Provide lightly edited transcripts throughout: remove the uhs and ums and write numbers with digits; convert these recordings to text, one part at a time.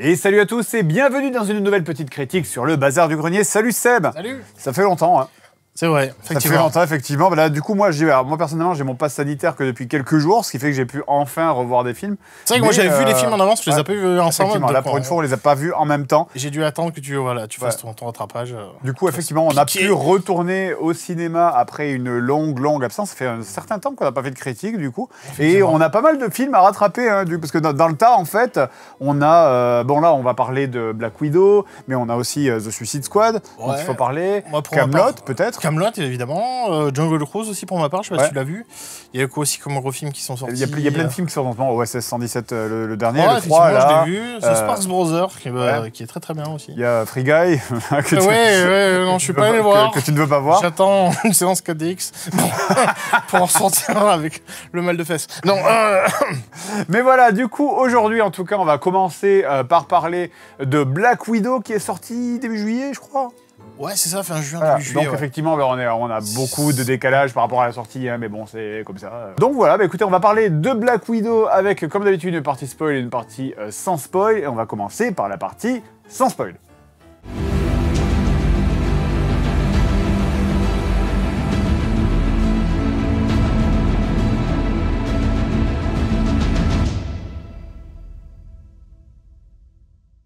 Et salut à tous et bienvenue dans une nouvelle petite critique sur le Bazar du Grenier. Salut Seb. Salut. Ça fait longtemps, hein. C'est vrai, effectivement. Ça fait longtemps, effectivement. Là, du coup, moi personnellement, j'ai mon pass sanitaire que depuis quelques jours, ce qui fait que j'ai pu enfin revoir des films. C'est vrai que moi, j'avais vu les films en avance, je les ai pas vus ensemble. Là, pour une fois, on les a pas vus en même temps. J'ai dû attendre que tu fasses ton rattrapage. Du coup, effectivement, on a pu retourner au cinéma après une longue absence. Ça fait un certain temps qu'on n'a pas fait de critique, du coup. Et on a pas mal de films à rattraper, hein, parce que dans le tas, en fait, on a... bon, là, on va parler de Black Widow, mais on a aussi The Suicide Squad, dont il faut parler. Kaamelott, peut-être. Kaamelott, évidemment. Jungle Cruise aussi, pour ma part, je sais pas si tu l'as vu. Il y a quoi aussi comme gros films qui sont sortis. Il y a plein de films qui sont en ce moment. OSS 117, le dernier, le 3, là. Je l'ai vu. The Sparks Brothers, qui est très bien aussi. Il y a Free Guy. Non, je suis pas allé voir. Que tu ne veux pas voir. J'attends une séance 4DX pour en sortir avec le mal de fesses. Non. Mais voilà, du coup, aujourd'hui, en tout cas, on va commencer par parler de Black Widow qui est sorti début juillet, je crois. Ouais, c'est ça, fin juin, début juillet. Donc, effectivement, on a beaucoup de décalage par rapport à la sortie, hein, mais bon, c'est comme ça. Donc voilà, écoutez, on va parler de Black Widow avec, comme d'habitude, une partie spoil et une partie sans spoil. Et on va commencer par la partie sans spoil.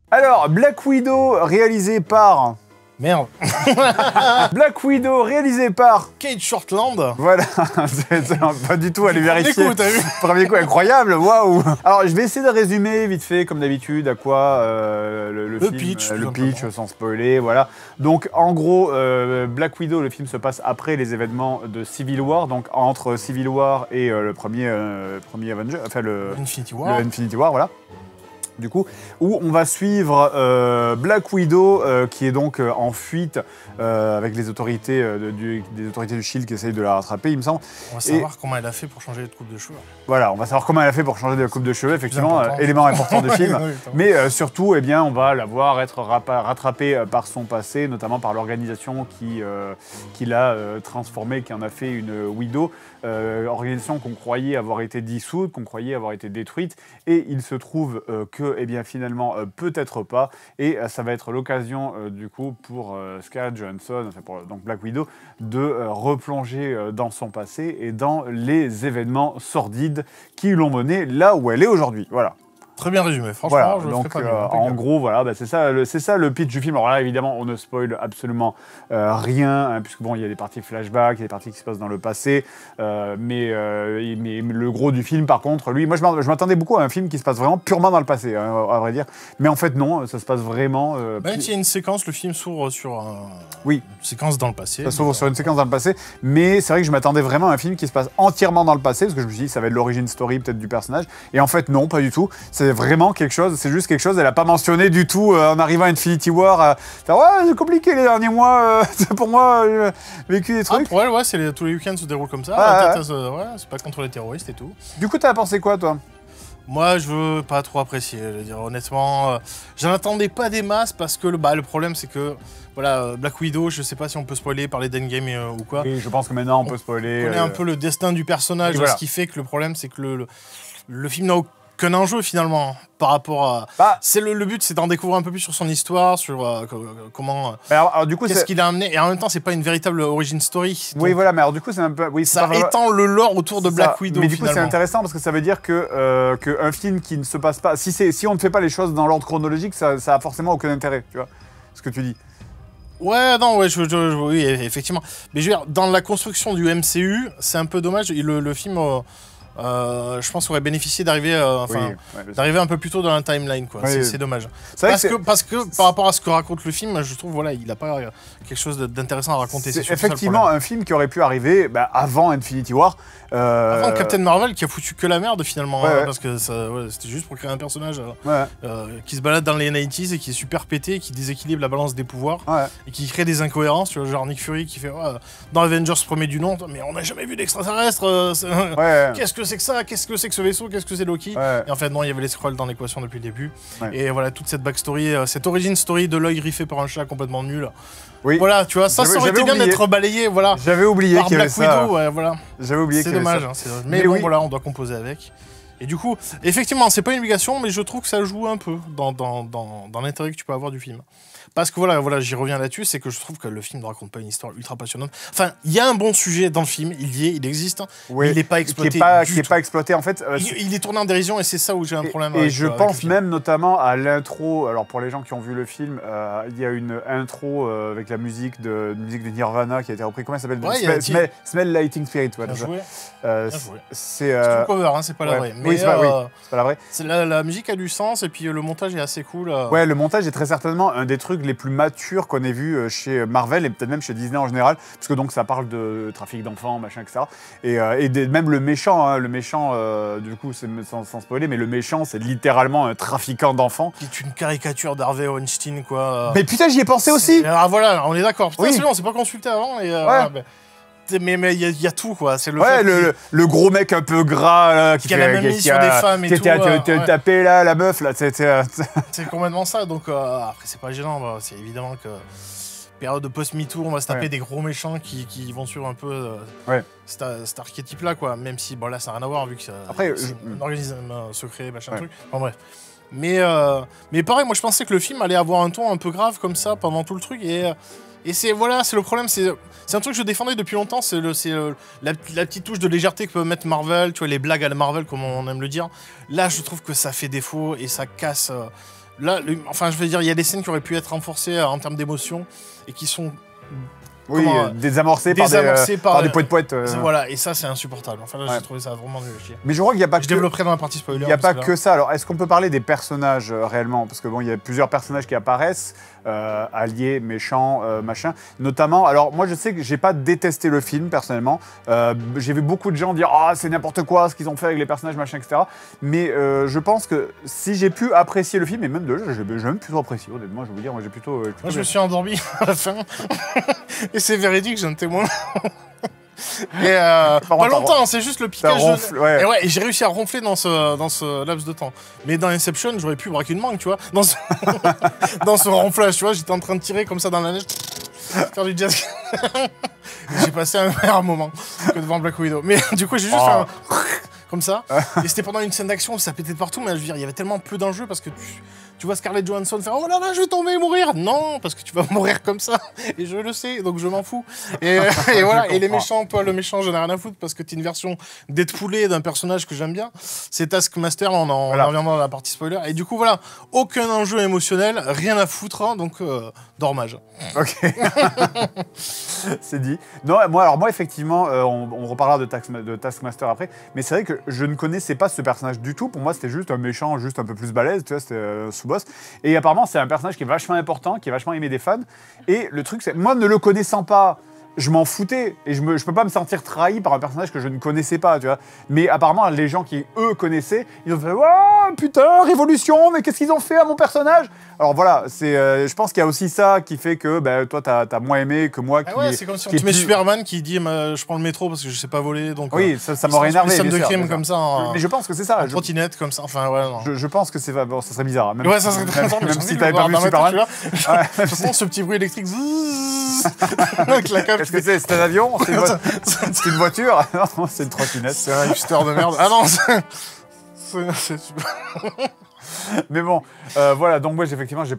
Alors, Black Widow, réalisé par... Merde. Black Widow, réalisé par... Kate Shortland. Voilà, c'est pas du tout aller vérifier. Coup, t'as vu. Premier coup, incroyable, waouh. Alors, je vais essayer de résumer vite fait, comme d'habitude, à quoi le film, pitch, sans spoiler, voilà. Donc, en gros, Black Widow, le film se passe après les événements de Civil War, donc entre Civil War et le premier Avenger, enfin le Infinity War, voilà. Du coup, où on va suivre Black Widow qui est donc en fuite avec les autorités des autorités du SHIELD qui essayent de la rattraper, il me semble. On va savoir comment elle a fait pour changer de coupe de cheveux. Voilà, on va savoir comment elle a fait pour changer de coupe de cheveux, effectivement, élément important du film. Mais surtout, eh bien, on va la voir être rattrapée par son passé, notamment par l'organisation qui l'a transformée, qui en a fait une Widow. Organisation qu'on croyait avoir été dissoute, qu'on croyait avoir été détruite, et il se trouve que, eh bien, finalement, peut-être pas, et ça va être l'occasion, du coup, pour Scarlett Johansson, enfin pour donc Black Widow, de replonger dans son passé et dans les événements sordides qui l'ont menée là où elle est aujourd'hui. Voilà. Très bien résumé, franchement, voilà, je le donc, ferai pas mieux. en gros, voilà, c'est ça le pitch du film. Alors là, évidemment, on ne spoil absolument rien, hein, puisque bon, il y a des parties flashback, il y a des parties qui se passent dans le passé, mais le gros du film, par contre, lui, moi, je m'attendais beaucoup à un film qui se passe vraiment purement dans le passé, hein, à vrai dire, mais en fait, non, ça se passe vraiment... Même s'il y a une séquence, le film s'ouvre sur une séquence dans le passé. Ça s'ouvre sur une séquence dans le passé, mais c'est vrai que je m'attendais vraiment à un film qui se passe entièrement dans le passé, parce que je me suis dit, ça va être l'origin story peut-être du personnage, et en fait, non, pas du tout. C'est vraiment quelque chose, c'est juste quelque chose, elle n'a pas mentionné du tout en arrivant à Infinity War. Ouais, c'est compliqué les derniers mois, pour moi, j'ai vécu des trucs. Pour elle, ouais, tous les week-ends se déroulent comme ça. C'est pas contre les terroristes et tout. Du coup, t'as pensé quoi, toi? Moi, je veux pas trop apprécier, je veux dire, honnêtement. J'en attendais pas des masses parce que le problème, c'est que voilà, Black Widow, je sais pas si on peut spoiler, parler d'Endgame ou quoi. Oui, je pense que maintenant on peut spoiler. On connaît un peu le destin du personnage, ce qui fait que le problème, c'est que le film n'a aucun enjeu finalement par rapport à... le but, c'est d'en découvrir un peu plus sur son histoire, sur comment... Alors, du coup, qu'est-ce qu'il a amené, et en même temps, c'est pas une véritable origin story. Oui, voilà, mais alors du coup, c'est un peu... Oui, ça étend le lore autour de Black Widow, mais du coup, c'est intéressant parce que ça veut dire qu'un film qui ne se passe pas... Si on ne fait pas les choses dans l'ordre chronologique, ça a forcément aucun intérêt, tu vois, ce que tu dis. Ouais, non, ouais, oui, effectivement. Mais je veux dire, dans la construction du MCU, c'est un peu dommage, le film... je pense qu'on aurait bénéficié d'arriver un peu plus tôt dans la timeline, quoi. Oui, c'est dommage. Parce que par rapport à ce que raconte le film, je trouve voilà, il n'a pas quelque chose d'intéressant à raconter. C'est effectivement un film qui aurait pu arriver avant Infinity War. Avant Captain Marvel qui a foutu que la merde finalement, parce que c'était juste pour créer un personnage qui se balade dans les 90s et qui est super pété, qui déséquilibre la balance des pouvoirs et qui crée des incohérences. Tu vois, genre Nick Fury qui fait dans Avengers premier du nom, mais on n'a jamais vu d'extraterrestre. Qu'est-ce que c'est que ça? Qu'est-ce que c'est que ce vaisseau? Qu'est-ce que c'est Loki? Et en fait non, il y avait les Skrulls dans l'équation depuis le début. Et voilà, toute cette backstory, cette origin story de l'œil griffé par un chat complètement nul. Oui. Voilà, tu vois, ça aurait été bien d'être balayé, voilà. J'avais oublié qu'il y avait ça. Voilà. J'avais oublié qu'il y avait ça. C'est dommage, hein, mais bon, voilà, on doit composer avec. Et du coup, effectivement, c'est pas une obligation, mais je trouve que ça joue un peu dans l'intérêt que tu peux avoir du film. Parce que voilà, j'y reviens là-dessus, c'est que je trouve que le film ne raconte pas une histoire ultra passionnante. Enfin, il y a un bon sujet dans le film, il existe, mais il n'est pas exploité. Qui n'est pas exploité, en fait. Il est tourné en dérision et c'est ça où j'ai un problème. Et je pense même notamment à l'intro. Alors pour les gens qui ont vu le film, il y a une intro avec la musique de Nirvana qui a été reprise. Comment ça s'appelle? Smell Lighting Spirit. C'est un cover, hein, c'est pas la vraie. Oui, c'est pas la vraie. La musique a du sens et puis le montage est assez cool. Ouais, le montage est très certainement un des trucs les plus matures qu'on ait vu chez Marvel et peut-être même chez Disney en général, parce que donc ça parle de trafic d'enfants, machin, etc. Et même le méchant, du coup, sans spoiler, mais le méchant, c'est littéralement un trafiquant d'enfants. Qui est une caricature d'Harvey Weinstein, quoi. Mais putain, j'y ai pensé aussi. Ah voilà, on est d'accord. Putain, c'est bon, on s'est pas consulté avant et. Mais il y a tout, quoi. C'est le gros mec un peu gras qui a la même mise sur des femmes et tout. Tapé là, la meuf, là. C'est complètement ça. Donc, après, c'est pas gênant. Bah, c'est évidemment que période de post-MeToo, on va se taper des gros méchants qui vont suivre un peu cet archétype-là, quoi. Même si, bon, là, ça n'a rien à voir, vu que c'est un organisme secret, machin truc. Enfin, bref. Mais pareil, moi, je pensais que le film allait avoir un ton un peu grave comme ça pendant tout le truc. Et c'est le problème, c'est un truc que je défendais depuis longtemps, c'est la petite touche de légèreté que peut mettre Marvel, tu vois, les blagues à la Marvel, comme on aime le dire. Là, je trouve que ça fait défaut et ça casse. Là, enfin, je veux dire, il y a des scènes qui auraient pu être renforcées en termes d'émotion et qui sont... désamorcées par des poètes. Voilà, et ça, c'est insupportable. Enfin, là, j'ai trouvé ça vraiment nul à chier. Mais je crois qu'il n'y a pas Je développerai dans la partie spoiler. Il n'y a pas que ça. Alors, est-ce qu'on peut parler des personnages réellement? Parce que bon, il y a plusieurs personnages qui apparaissent, alliés, méchants, machin. Notamment, alors moi, je sais que j'ai pas détesté le film personnellement. J'ai vu beaucoup de gens dire c'est n'importe quoi ce qu'ils ont fait avec les personnages, machin, etc. Mais je pense que si j'ai pu apprécier le film, et même j'ai même plutôt apprécié. Honnêtement, je vais vous dire, moi j'ai plutôt. Moi, je me suis endormi à la fin. Et c'est véridique, j'ai un témoin. Et pas longtemps, c'est juste le piquage. Et j'ai réussi à ronfler dans ce laps de temps. Mais dans Inception, j'aurais pu braquer une mangue, tu vois. Dans ce ronflage, tu vois, j'étais en train de tirer comme ça dans la neige, faire du jazz. J'ai passé un meilleur moment que devant Black Widow. Mais du coup, j'ai juste fait un comme ça. Et c'était pendant une scène d'action où ça pétait de partout, mais je veux dire, il y avait tellement peu d'enjeux parce que tu vois Scarlett Johansson faire oh là là, je vais tomber et mourir. Non, parce que tu vas mourir comme ça. Et je le sais, donc je m'en fous. Et voilà, et les méchants, toi, le méchant, j'en ai rien à foutre parce que t'es une version Deadpoolée d'un personnage que j'aime bien. C'est Taskmaster, on reviendra dans la partie spoiler. Et du coup, voilà, aucun enjeu émotionnel, rien à foutre, hein, donc dormage. Ok. C'est dit. Non, moi, effectivement, on reparlera de Taskmaster après, mais c'est vrai que je ne connaissais pas ce personnage du tout. Pour moi, c'était juste un méchant, juste un peu plus balèze, tu vois, c'était sous-boss. Et apparemment, c'est un personnage qui est vachement important, qui est vachement aimé des fans. Et le truc, c'est moi, ne le connaissant pas, je m'en foutais et je peux pas me sentir trahi par un personnage que je ne connaissais pas, tu vois. Mais apparemment, les gens qui, eux, connaissaient, ils ont fait « Oh, putain, révolution, mais qu'est-ce qu'ils ont fait à mon personnage ?» Alors voilà, je pense qu'il y a aussi ça qui fait que toi, t'as moins aimé que moi. C'est comme si on met Superman qui dit je prends le métro parce que je sais pas voler, donc... Oui, ça m'aurait énervé, bien sûr. De crime comme ça, mais je pense que c'est ça. Trottinette comme ça, enfin, ouais, non. Je pense que c'est... Bon, ça serait bizarre. Même, ça serait très bizarre, même si t'avais pas vu Superman. De toute façon, ce petit bruit électrique... Qu'est-ce que c'est? C'est un avion? C'est une voiture? Non, c'est une trottinette. C'est un hipster de merde. Ah non, c'est super... Mais bon, voilà, donc moi effectivement je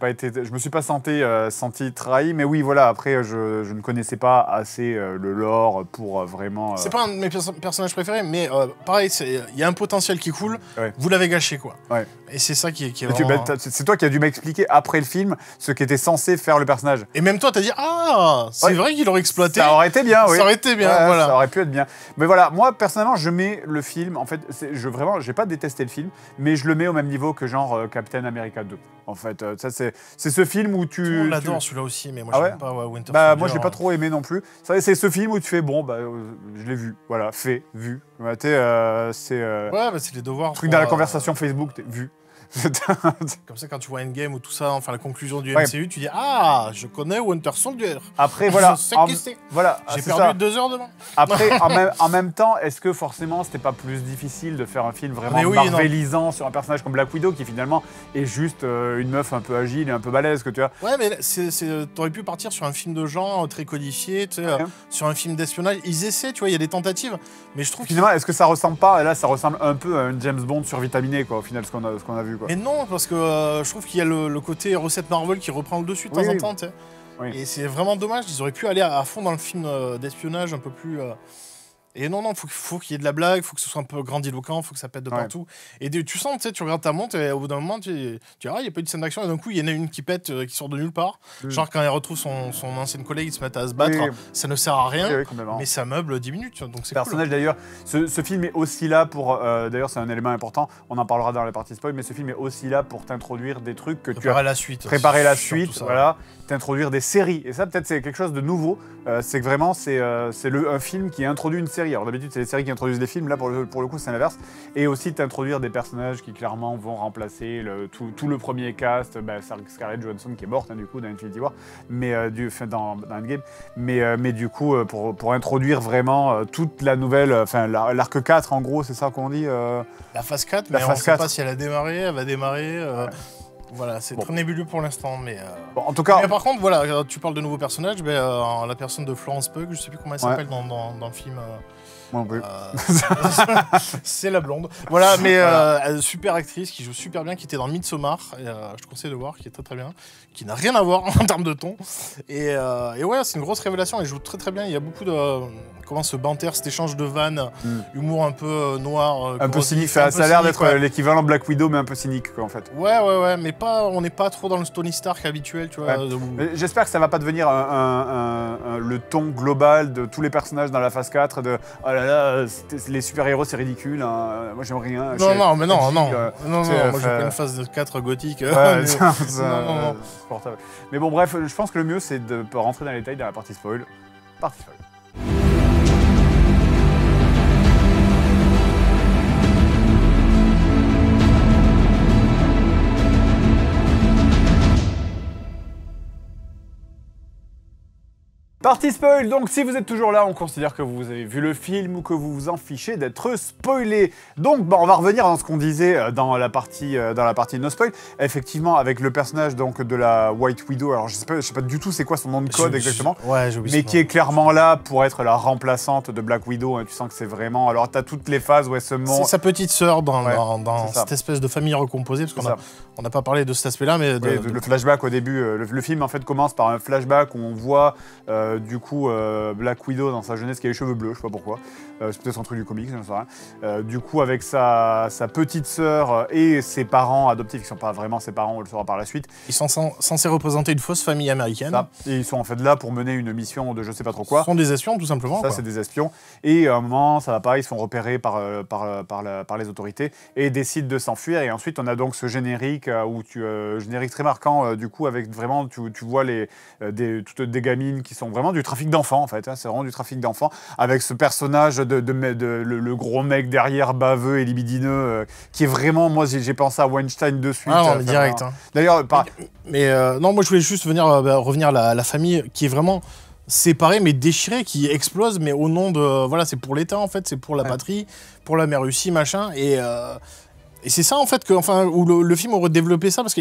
me suis pas senti trahi, mais oui voilà, après je ne connaissais pas assez le lore pour vraiment... C'est pas un de mes personnages préférés, mais pareil, il y a un potentiel qui est cool, vous l'avez gâché quoi. Ouais. Et c'est ça qui est vraiment... C'est toi qui as dû m'expliquer après le film ce qu'était censé faire le personnage. Et même toi t'as dit c'est vrai qu'il aurait exploité. Ça aurait été bien, oui. Ça aurait été bien, voilà. Ça aurait pu être bien. Mais voilà, moi personnellement je mets le film, en fait, j'ai pas détesté le film, mais je le mets au même niveau que genre Captain America 2. En fait, ça c'est ce film où tu... On l'adore celui-là aussi, mais moi j'aime pas Winter Soldier. Moi je l'ai pas trop aimé non plus. C'est ce film où tu fais je l'ai vu, voilà, vu. Ouais, c'est les devoirs. Truc dans la conversation Facebook, vu. Comme ça, quand tu vois Endgame ou tout ça, enfin la conclusion du MCU, tu dis ah, je connais Winter Soldier. Après voilà, je sais qui c'est. Voilà, j'ai perdu 2 heures devant. Après, en même temps, est-ce que forcément c'était pas plus difficile de faire un film vraiment marvelisant sur un personnage comme Black Widow qui finalement est juste une meuf un peu agile et un peu balèze que tu vois. Ouais, mais t'aurais pu partir sur un film de genre très codifié, tu sais, sur un film d'espionnage. Ils essaient, tu vois, il y a des tentatives, mais je trouve finalement, est-ce que ça ressemble pas? Et là, ça ressemble un peu à un James Bond survitaminé, quoi, au final, ce qu'on a vu, quoi. Mais non, parce que je trouve qu'il y a le côté recette Marvel qui reprend le dessus de temps en temps, tu sais. Oui. Et c'est vraiment dommage, ils auraient pu aller à fond dans le film d'espionnage un peu plus... Et non, faut qu'il y ait de la blague, faut que ce soit un peu grandiloquent, faut que ça pète de partout. Et tu sens, tu sais, tu regardes ta montre et au bout d'un moment, tu dis, ah, il n'y a pas eu de scène d'action, et d'un coup, il y en a une qui pète, qui sort de nulle part. Genre, quand elle retrouve son ancienne collègue, ils se mettent à se battre, ça ne sert à rien, mais ça meuble 10 minutes, donc c'est personnage, cool. D'ailleurs, ce film est aussi là pour, d'ailleurs, c'est un élément important, on en parlera dans la partie spoil, mais ce film est aussi là pour t'introduire des trucs que tu as préparé la suite, voilà, t'introduire des séries. Et ça, peut-être, c'est quelque chose de nouveau, c'est que vraiment, c'est un film qui introduit une série. Alors d'habitude, c'est les séries qui introduisent des films, là pour le coup c'est l'inverse. Et aussi t'introduire des personnages qui clairement vont remplacer tout le premier cast, Scarlett Johansson qui est morte du coup dans Infinity War, mais dans Endgame, mais du coup pour introduire vraiment toute la nouvelle, enfin l'arc 4 en gros, c'est ça qu'on dit la phase 4, mais on ne sait pas si elle a démarré, elle va démarrer. Voilà, c'est très nébuleux pour l'instant, mais... Bon, en tout cas... Mais par contre, voilà, tu parles de nouveaux personnages, la personne de Florence Pugh, je sais plus comment elle s'appelle dans le film... Moi non plus. C'est la blonde. Voilà, mais voilà. Super actrice, qui joue super bien, qui était dans Midsommar, et, je te conseille de voir, qui est très très bien, qui n'a rien à voir en termes de ton. Et ouais, c'est une grosse révélation, elle joue très très bien, il y a beaucoup de... Comment ce banter, cet échange de vannes, humour un peu noir. Un peu cynique, ça a l'air d'être l'équivalent Black Widow, mais un peu cynique, quoi, en fait. Ouais, mais on n'est pas trop dans le Tony Stark habituel, tu vois. J'espère que ça va pas devenir le ton global de tous les personnages dans la phase 4, de oh là là, les super-héros, c'est ridicule, hein, moi j'aime rien. Non, moi j'ai pas une phase 4 gothique. Ouais, non. Mais bon, bref, je pense que le mieux, c'est de rentrer dans les détails dans la partie spoil. Partie spoil. Partie spoil, donc si vous êtes toujours là, on considère que vous avez vu le film ou que vous vous en fichez d'être spoilé. Donc on va revenir dans ce qu'on disait dans la partie no spoil. Effectivement, avec le personnage donc de la White Widow, alors je sais pas du tout c'est quoi son nom de code exactement, mais qui est clairement là pour être la remplaçante de Black Widow. Hein, tu sens que c'est vraiment... Alors t'as toutes les phases où elle se montre... C'est sa petite sœur dans cette espèce de famille recomposée, parce qu'on n'a pas parlé de cet aspect-là, mais... Le flashback au début, le film en fait commence par un flashback où on voit... du coup, Black Widow dans sa jeunesse qui a les cheveux bleus, je sais pas pourquoi. C'est peut-être un truc du comics, je ne sais rien. Du coup, avec sa petite sœur et ses parents adoptifs, qui ne sont pas vraiment ses parents, on le saura par la suite. Ils sont censés représenter une fausse famille américaine. Ça. Et ils sont en fait là pour mener une mission de je sais pas trop quoi. Ce sont des espions, tout simplement. Ça, c'est des espions. Et à un moment, ça va pas, ils sont repérés par les autorités et décident de s'enfuir. Et ensuite, on a donc ce générique, générique très marquant, du coup, avec vraiment, tu vois toutes des gamines qui sont vraiment du trafic d'enfants, en fait. Hein, c'est vraiment du trafic d'enfants, avec ce personnage le gros mec derrière, baveux et libidineux, qui est vraiment, moi, j'ai pensé à Weinstein de suite. Ah non, mais direct. Hein. D'ailleurs, non, moi, je voulais juste revenir à la famille qui est vraiment séparée, mais déchirée, qui explose, mais au nom de... Voilà, c'est pour l'État, en fait, c'est pour la patrie, pour la mère Russie, machin, et c'est ça en fait où le film aurait développé ça, parce que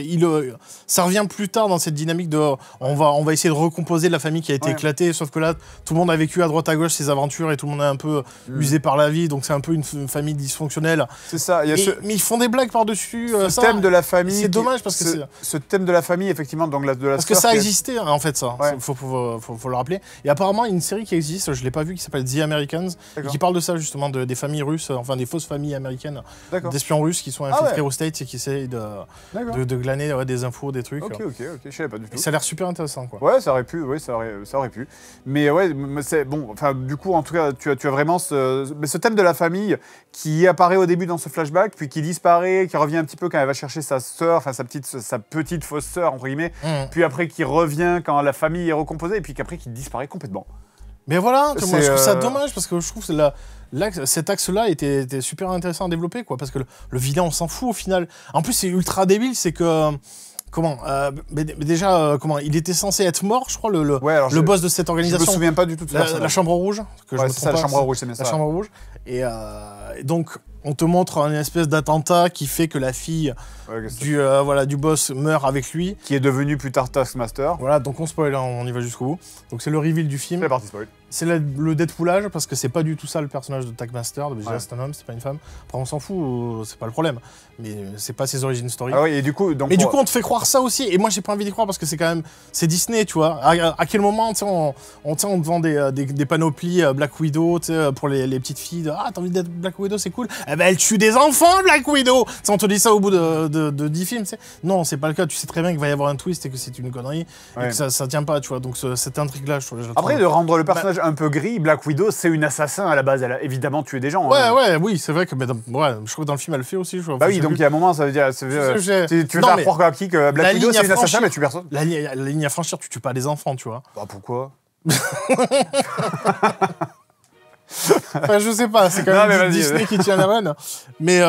ça revient plus tard dans cette dynamique de on va essayer de recomposer la famille qui a été éclatée, sauf que là tout le monde a vécu à droite à gauche ses aventures et tout le monde est un peu usé par la vie, donc c'est un peu une famille dysfonctionnelle. C'est ça. Mais ils font des blagues par-dessus. Ce thème de la famille. C'est dommage parce que ce thème de la famille effectivement donc de la parce que ça a existé en fait ça. Ouais. Faut le rappeler. Et apparemment il y a une série qui existe, je l'ai pas vue, qui s'appelle The Americans, qui parle de ça justement, des familles russes, enfin des fausses familles américaines, d'espions russes qui sont infiltrés aux States et qui essayent de glaner des infos, des trucs. Ok, je savais pas du tout. Et ça a l'air super intéressant, quoi. Ouais, ça aurait pu. Mais ouais, c'est bon. Enfin, du coup, en tout cas, tu as vraiment ce thème de la famille qui apparaît au début dans ce flashback, puis qui disparaît, qui revient un petit peu quand elle va chercher sa sœur, enfin sa petite fausse sœur entre guillemets, puis après qui revient quand la famille est recomposée, et puis qu'après qui disparaît complètement. Mais voilà, moi je trouve ça dommage parce que je trouve que cet axe-là était super intéressant à développer, quoi. Parce que le vilain, on s'en fout au final. En plus, c'est ultra débile, c'est que. Comment comment il était censé être mort, je crois, le boss de cette organisation. Je me souviens pas du tout de la Chambre Rouge. C'est ça, la Chambre Rouge, c'est bien ça. La Chambre Rouge. Et donc, on te montre une espèce d'attentat qui fait que la fille du boss meurt avec lui. Qui est devenu plus tard Taskmaster. Voilà, donc on spoil, hein, on y va jusqu'au bout. Donc c'est le reveal du film. C'est la partie spoil. C'est le Deadpoolage, parce que c'est pas du tout ça le personnage de Taskmaster. Déjà, c'est un homme, c'est pas une femme. Après, on s'en fout, c'est pas le problème. Mais c'est pas ses origin story. Ah oui, et du coup, donc, du coup, on te fait croire ça aussi. Et moi, j'ai pas envie d'y croire parce que c'est quand même. C'est Disney, tu vois. À quel moment, on te vend des panoplies Black Widow, pour les petites filles. Ah, t'as envie d'être Black Widow, c'est cool. Eh ben, elle tue des enfants, Black Widow. On te dit ça au bout de 10 films, t'sais. Non, c'est pas le cas. Tu sais très bien qu'il va y avoir un twist et que c'est une connerie. Et que ça tient pas, tu vois. Donc, cette intrigue-là, je trouve. Après, de rendre le personnage un peu gris, Black Widow, c'est une assassin à la base. Elle a évidemment tué des gens. Oui, c'est vrai que. Mais je crois que dans le film, elle le fait aussi. Bah oui, donc il y a un moment, ça veut dire. Tu veux faire croire que Black Widow, c'est une assassin, mais tu personne. La ligne à franchir, tu tues pas des enfants, tu vois. Bah pourquoi? Enfin, je sais pas, c'est quand même Disney qui tient la rêne. Mais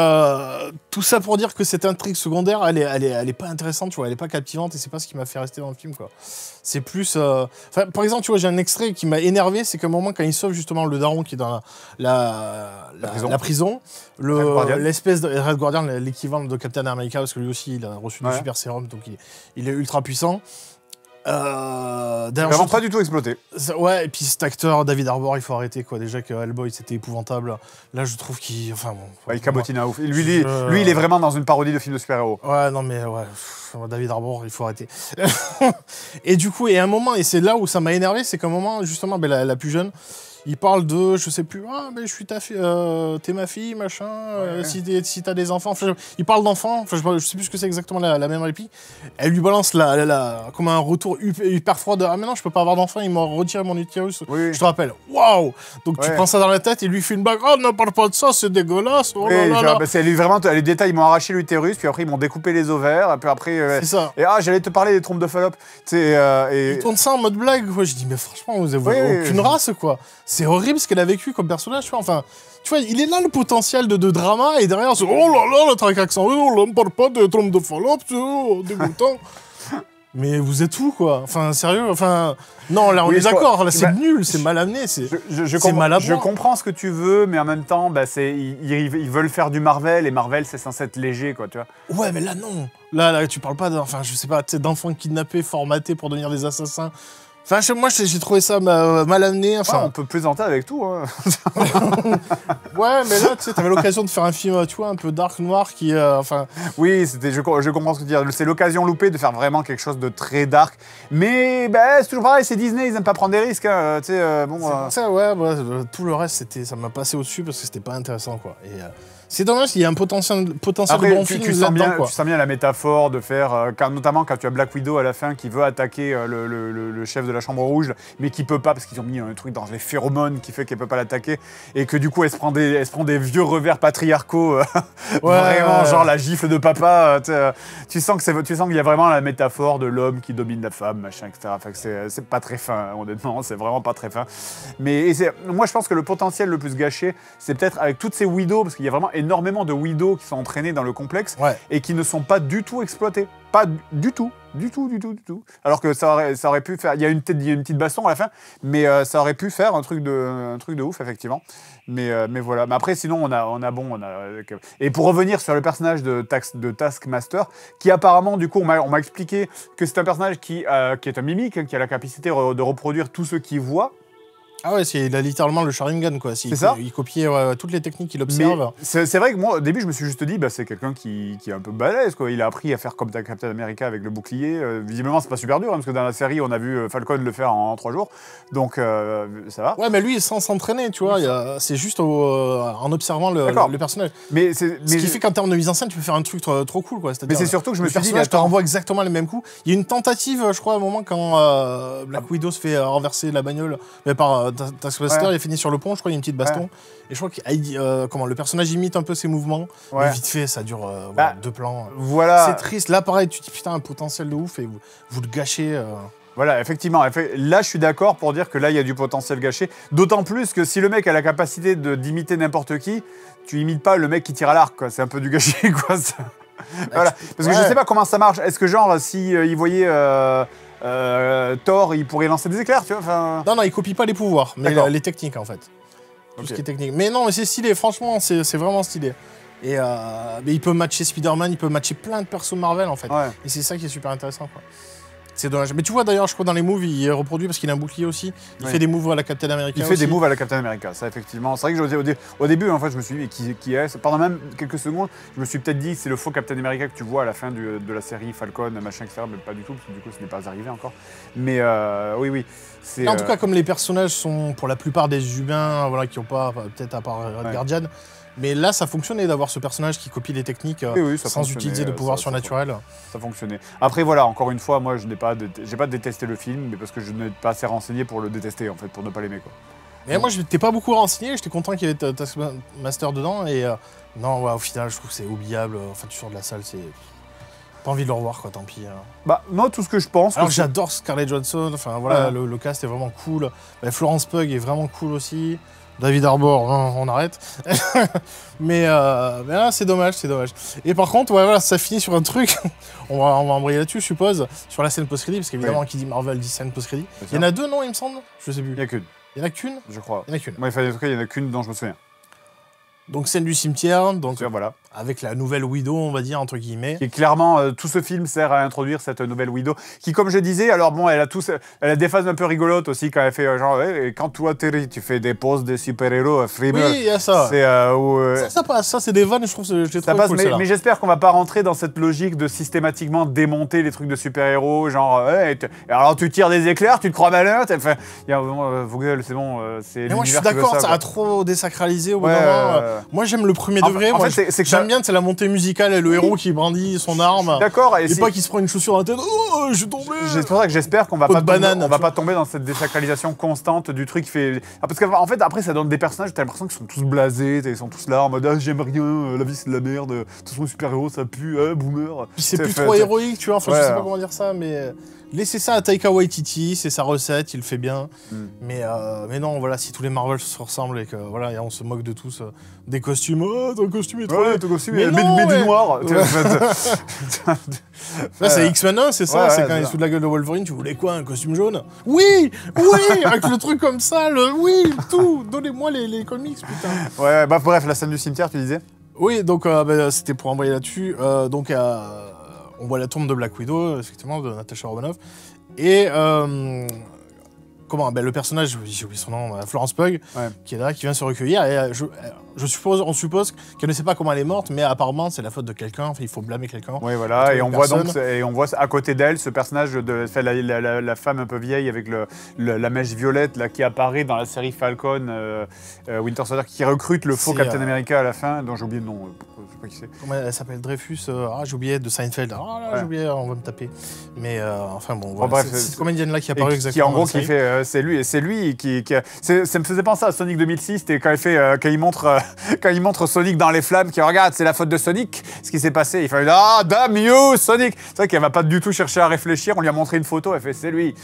tout ça pour dire que cette intrigue secondaire, elle est pas intéressante, tu vois, elle est pas captivante et c'est pas ce qui m'a fait rester dans le film, quoi. C'est plus. Par exemple, tu vois, j'ai un extrait qui m'a énervé, c'est qu'à un moment, quand il sauve justement le daron qui est dans la prison, l'espèce de Red Guardian, l'équivalent de Captain America, parce que lui aussi, il a reçu du super sérum, donc il est ultra puissant. Vraiment pas du tout exploité. Ouais, et puis cet acteur, David Harbour, il faut arrêter, quoi. Déjà que Hellboy, c'était épouvantable. Là, je trouve qu'il. Enfin bon. Il cabotine à ouf. Lui, il est vraiment dans une parodie de film de super-héros. Ouais, non, mais ouais. David Harbour, il faut arrêter. Et du coup, et à un moment, et c'est là où ça m'a énervé, c'est qu'à un moment, justement, la plus jeune. Il parle de, je sais plus, je suis ta fille, t'es ma fille, machin, si t'as des enfants. Enfin, il parle d'enfants, enfin, je sais plus ce que c'est exactement la même réplique. Elle lui balance comme un retour hyper froid de, ah mais non, je peux pas avoir d'enfants, il m'a retiré mon utérus. Oui. Je te rappelle, waouh. Donc tu prends ça dans la tête et lui fait une bague, oh ne parle pas de ça, c'est dégueulasse. Oh là là. Les détails, ils m'ont arraché l'utérus, puis après ils m'ont découpé les ovaires, et puis après. C'est ça. Et j'allais te parler des trompes de Fallope. Il tourne ça en mode blague, quoi. Je dis, mais franchement, vous avez aucune race, quoi. C'est horrible ce qu'elle a vécu comme personnage, tu vois. Enfin, tu vois, il est là le potentiel de drama et derrière, c'est oh là là, le trac accent, on ne parle pas des trompes de Fallope, dégoûtant. Mais vous êtes où, quoi? Enfin, sérieux? Enfin, non, là, on est d'accord. Là, c'est nul, c'est mal amené, c'est maladroit. Je comprends ce que tu veux, mais en même temps, ils veulent faire du Marvel, et Marvel, c'est censé être léger, quoi, tu vois. Ouais, mais là, non. Là, tu parles pas je sais pas, d'enfants kidnappés, formatés pour devenir des assassins. Enfin, moi, j'ai trouvé ça mal amené. Enfin, on peut plaisanter avec tout. Hein. Ouais, mais là, tu sais, t'avais l'occasion de faire un film, tu vois, un peu dark, noir, qui, enfin... Oui, je comprends ce que tu dis. C'est l'occasion loupée de faire vraiment quelque chose de très dark. Mais c'est toujours pareil, c'est Disney, ils aiment pas prendre des risques. Hein, tu sais, bon... Ça, ouais, tout le reste, ça m'a passé au-dessus parce que c'était pas intéressant, quoi. Et... c'est dommage qu'il y ait un potentiel après, de bon film là-dedans, quoi. Tu sens bien la métaphore de faire, notamment quand tu as Black Widow à la fin qui veut attaquer le chef de la Chambre Rouge, mais qui peut pas parce qu'ils ont mis un truc dans les phéromones qui fait qu'elle peut pas l'attaquer, et que du coup elle se prend des vieux revers patriarcaux, vraiment genre la gifle de papa. Tu sens qu'il y a vraiment la métaphore de l'homme qui domine la femme, machin, etc. Enfin, c'est pas très fin, hein, honnêtement, c'est vraiment pas très fin. Mais moi je pense que le potentiel le plus gâché, c'est peut-être avec toutes ces widows, parce qu'il y a vraiment énormément de widows qui sont entraînés dans le complexe et qui ne sont pas du tout exploités. Pas du tout. Alors que ça aurait pu faire... Il y a une petite baston à la fin, mais ça aurait pu faire un truc de ouf, effectivement. Mais voilà. Mais après, sinon, Et pour revenir sur le personnage de Taskmaster, qui apparemment, du coup, on m'a expliqué que c'est un personnage qui est un mimique, hein, qui a la capacité de reproduire tout ce qu'il voit. Ah ouais, il a littéralement le Sharingan, quoi. C'est ça. Il copiait toutes les techniques qu'il observe. C'est vrai que moi, au début, je me suis juste dit, c'est quelqu'un qui est un peu balèze, quoi. Il a appris à faire comme Captain America avec le bouclier. Visiblement, c'est pas super dur, hein, parce que dans la série, on a vu Falcon le faire en 3 jours. Donc, ça va. Ouais, mais lui, sans s'entraîner, tu vois. C'est juste en observant le personnage. Ce qui fait qu'en termes de mise en scène, tu peux faire un truc trop cool, quoi. Mais c'est surtout que je me suis dit... Le personnage te renvoie exactement les mêmes coups. Il y a une tentative, je crois, à un moment, quand Black Widow se fait renverser la bagnole, mais par Taskmaster, il finit sur le pont, je crois, il y a une petite baston. Et je crois que le personnage imite un peu ses mouvements. Mais vite fait, ça dure 2 plans. Voilà. C'est triste. Là, pareil, tu te dis putain, un potentiel de ouf et vous le gâchez. Voilà, effectivement. Là, je suis d'accord pour dire que là, il y a du potentiel gâché. D'autant plus que si le mec a la capacité d'imiter n'importe qui, tu imites pas le mec qui tire à l'arc, quoi. C'est un peu du gâchis, quoi. Voilà. Parce que je sais pas comment ça marche. Est-ce que, genre, si il voyait Thor, il pourrait lancer des éclairs, tu vois, enfin... Non, il copie pas les pouvoirs, mais les techniques, en fait. Tout ce qui est technique. Mais non, mais c'est stylé, franchement, c'est vraiment stylé. Et mais il peut matcher Spider-Man, il peut matcher plein de persos Marvel, en fait. Ouais. Et c'est ça qui est super intéressant, quoi. C'est dommage. Mais tu vois d'ailleurs, je crois dans les moves, il reproduit parce qu'il a un bouclier aussi. Il fait des moves à la Captain America. Il fait des moves à la Captain America, ça effectivement. C'est vrai que au début, en fait, je me suis dit, mais qui est Pendant même quelques secondes, je me suis peut-être dit, c'est le faux Captain America que tu vois à la fin de la série Falcon, machin, etc. Mais pas du tout, parce que du coup, ce n'est pas arrivé encore. Mais oui. En tout cas, comme les personnages sont pour la plupart des humains, voilà, qui n'ont pas, peut-être à part Red Guardian. Mais là, ça fonctionnait d'avoir ce personnage qui copie les techniques sans utiliser de pouvoir surnaturel. Ça fonctionnait. Après, voilà, encore une fois, moi, je n'ai pas détesté le film, mais parce que je n'ai pas assez renseigné pour le détester, en fait, pour ne pas l'aimer, quoi. Mais moi, je n'étais pas beaucoup renseigné, j'étais content qu'il y ait Taskmaster dedans, et non, ouais, au final, je trouve que c'est oubliable. Enfin, tu sors de la salle, c'est... Pas envie de le revoir, quoi, tant pis. Bah, moi, tout ce que je pense... Alors, j'adore Scarlett Johansson, enfin, voilà, le cast est vraiment cool. Florence Pugh est vraiment cool aussi. David Harbour, on arrête. mais là, c'est dommage, c'est dommage. Et par contre, voilà, ça finit sur un truc. on va embrayer là-dessus, je suppose, sur la scène post-crédit, parce qu'évidemment, qui dit Marvel dit scène post-crédit. Il y en a deux, non, il me semble? Je sais plus. Il n'y a qu'une. Il n'y en a qu'une? Je crois. Il n'y en a qu'une. Moi, en tout cas, il n'y en a qu'une dont je me souviens. Donc, scène du cimetière, donc voilà. Avec la nouvelle Widow, on va dire, entre guillemets. Et clairement, tout ce film sert à introduire cette nouvelle Widow, qui, comme je disais, alors bon, elle a des phases un peu rigolotes aussi, quand elle fait genre, quand toi, Terry, tu fais des poses de super-héros, Freeman. Oui, il y a ça. Ça passe, ça, c'est des vannes, je trouve que j'ai trouvé cool, mais j'espère qu'on va pas rentrer dans cette logique de systématiquement démonter les trucs de super-héros, genre, alors tu tires des éclairs, tu te crois malin, enfin, vos gueules, c'est bon, c'est. Mais moi, je suis d'accord, ça a trop désacralisé au bout d'un moment. Moi, j'aime le premier degré, moi, j'aime bien, c'est la montée musicale et le héros qui brandit son arme. D'accord. Et pas qu'il se prend une chaussure dans la tête. Oh, je suis tombé. C'est pour ça que j'espère qu'on va pas tomber dans cette désacralisation constante du truc qui fait. Parce qu'en fait, après, ça donne des personnages, t'as l'impression qu'ils sont tous blasés, ils sont tous là en mode j'aime rien, la vie c'est de la merde, de toute façon, super-héros ça pue, boomer. Puis c'est plus trop héroïque, tu vois. Enfin, je sais pas comment dire ça, mais. Laissez ça à Taika Waititi, c'est sa recette, il le fait bien. Mais non, voilà, si tous les Marvel se ressemblent et que voilà, on se moque de tous des costumes, ton costume est trop. Ouais, ton costume est du noir. Là, c'est X-Men 1, c'est ça, c'est quand il se fout de la gueule de Wolverine, tu voulais quoi, un costume jaune? Oui, avec le truc comme ça, tout, donnez-moi les comics, putain. Ouais, bah bref, la scène du cimetière, tu disais? Oui, donc c'était pour envoyer là-dessus, donc on voit la tombe de Black Widow, effectivement, de Natasha Romanoff. Et le personnage, j'ai oublié son nom, Florence Pugh, qui est là, qui vient se recueillir. Et on suppose qu'elle ne sait pas comment elle est morte, mais apparemment c'est la faute de quelqu'un. Enfin, il faut blâmer quelqu'un. Oui, voilà. Et on voit à côté d'elle ce personnage de la femme un peu vieille avec la mèche violette là, qui apparaît dans la série Falcon, Winter Soldier, qui recrute le faux Captain America à la fin, dont j'ai oublié le nom. Je sais pas qui c'est. Comment elle s'appelle? Dreyfus. J'ai oublié, de Seinfeld. J'ai oublié, on va me taper. Mais enfin bon, voilà. Bref, c'est cette comédienne là qui apparaît exactement. Qui en gros qui fait. C'est lui qui ça me faisait penser à Sonic 2006, c'était quand il montre Sonic dans les flammes, qui regarde, c'est la faute de Sonic, ce qui s'est passé. Il fait damn you Sonic. C'est vrai qu'elle va pas du tout chercher à réfléchir. On lui a montré une photo, elle fait c'est lui.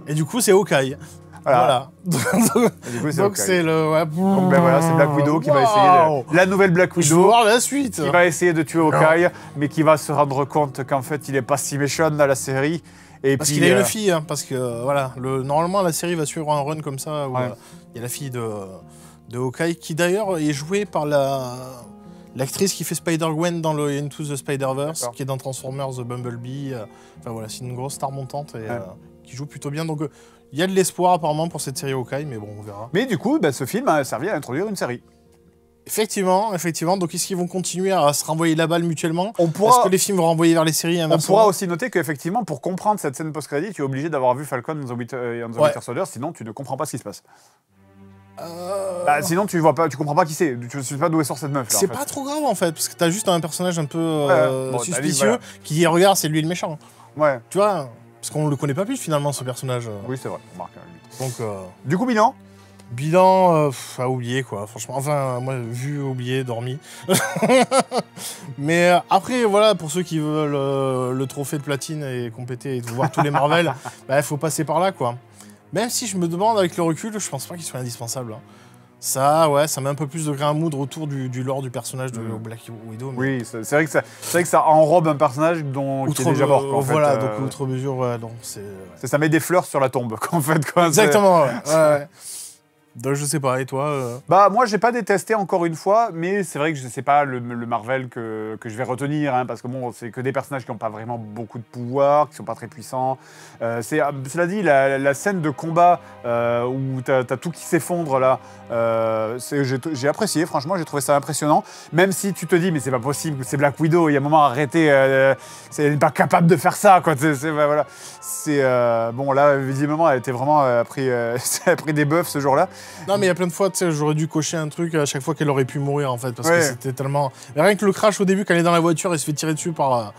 Et du coup c'est Hawkeye. Voilà. Donc c'est le. Donc voilà, c'est Black Widow qui va essayer la nouvelle Black Widow. Je veux voir la suite. Qui va essayer de tuer Hawkeye, mais qui va se rendre compte qu'en fait il est pas si méchant dans la série. Parce qu'il a une fille, parce que voilà, normalement la série va suivre un run comme ça où il y a la fille de Hawkeye qui d'ailleurs est jouée par l'actrice qui fait Spider-Gwen dans le Into the Spider-Verse, qui est dans Transformers The Bumblebee. Enfin voilà, c'est une grosse star montante et qui joue plutôt bien. Donc il y a de l'espoir apparemment pour cette série Hawkeye, mais bon, on verra. Mais du coup, ce film a servi à introduire une série. Effectivement. Donc, est-ce qu'ils vont continuer à se renvoyer la balle mutuellement? Est-ce que les films vont renvoyer vers les séries? On pourra aussi noter qu'effectivement, pour comprendre cette scène post-crédit, tu es obligé d'avoir vu Falcon and the Winter Soldier, sinon tu ne comprends pas ce qui se passe. Sinon, tu comprends pas qui c'est. Tu sais pas d'où sort cette meuf. C'est pas trop grave en fait, parce que t'as juste un personnage un peu suspicieux qui dit regarde, c'est lui le méchant. Ouais. Tu vois, parce qu'on le connaît pas plus finalement ce personnage. Oui, c'est vrai. Donc, du coup, bilan. Bilan, à oublier, quoi, franchement. Enfin, moi, vu, oublié, dormi. Mais après, voilà, pour ceux qui veulent le trophée de platine et compléter et voir tous les Marvel, il faut passer par là, quoi. Même si je me demande, avec le recul, je pense pas qu'il soit indispensable. Hein. Ça, ouais, ça met un peu plus de grain à moudre autour du lore du personnage de Black Widow. Mais... Oui, c'est vrai que ça enrobe un personnage qui est déjà mort. Quoi, voilà, donc outre mesure, ouais, donc c'est... Ça met des fleurs sur la tombe, en fait. Quoi, exactement, ouais. Donc je sais pas, et toi Bah moi j'ai pas détesté encore une fois, mais c'est vrai que je sais pas le Marvel que je vais retenir, hein, parce que bon c'est que des personnages qui n'ont pas vraiment beaucoup de pouvoir, qui sont pas très puissants. Cela dit, la scène de combat où t'as tout qui s'effondre là, j'ai apprécié, franchement j'ai trouvé ça impressionnant, même si tu te dis mais c'est pas possible, c'est Black Widow, il y a un moment arrêté, c'est pas capable de faire ça quoi. Voilà. Bon là visiblement elle était vraiment elle a pris des buffs ce jour-là. Non mais il y a plein de fois, tu sais, j'aurais dû cocher un truc à chaque fois qu'elle aurait pu mourir en fait, parce que c'était tellement... Mais rien que le crash au début, quand elle est dans la voiture, elle se fait tirer dessus par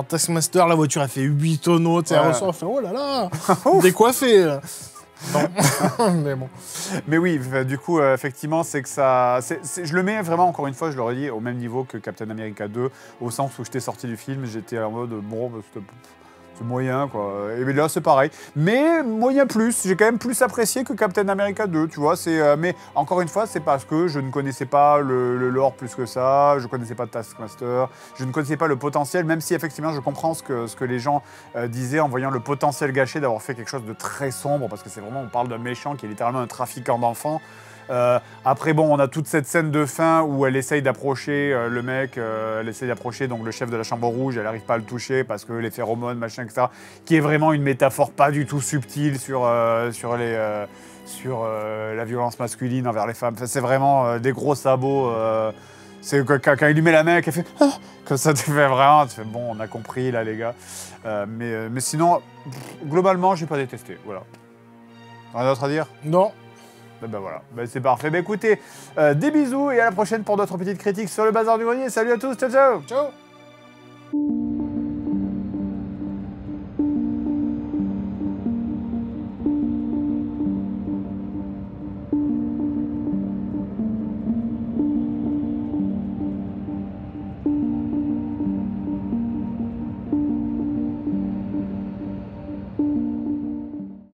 Taskmaster, la voiture elle fait 8 tonneaux, tu sais, elle ressort, elle fait oh là là, décoiffé. Non, mais bon. Mais oui, du coup, effectivement, c'est que ça... je le mets vraiment, encore une fois, je le redis, au même niveau que Captain America 2, au sens où j'étais sorti du film, j'étais en mode, bon, c'était moyen, quoi. Et là, c'est pareil. Mais moyen plus. J'ai quand même plus apprécié que Captain America 2, tu vois. Mais encore une fois, c'est parce que je ne connaissais pas le lore plus que ça. Je ne connaissais pas Taskmaster. Je ne connaissais pas le potentiel, même si effectivement, je comprends ce que les gens disaient en voyant le potentiel gâché d'avoir fait quelque chose de très sombre. Parce que c'est vraiment, on parle d'un méchant qui est littéralement un trafiquant d'enfants. Après, bon, on a toute cette scène de fin où elle essaye d'approcher le mec, elle essaye d'approcher donc le chef de la Chambre Rouge, elle n'arrive pas à le toucher parce que les phéromones, machin, etc. Qui est vraiment une métaphore pas du tout subtile sur la violence masculine envers les femmes. Enfin, c'est vraiment des gros sabots. C'est quand il lui met la main, qu'elle fait comme ça, tu fais vraiment, tu fais bon, on a compris là, les gars. Mais sinon, globalement, j'ai pas détesté. Voilà. Rien d'autre à dire? Non. Ben voilà, c'est parfait. Écoutez, des bisous et à la prochaine pour d'autres petites critiques sur le Bazar du Grenier. Salut à tous, ciao ciao. Ciao.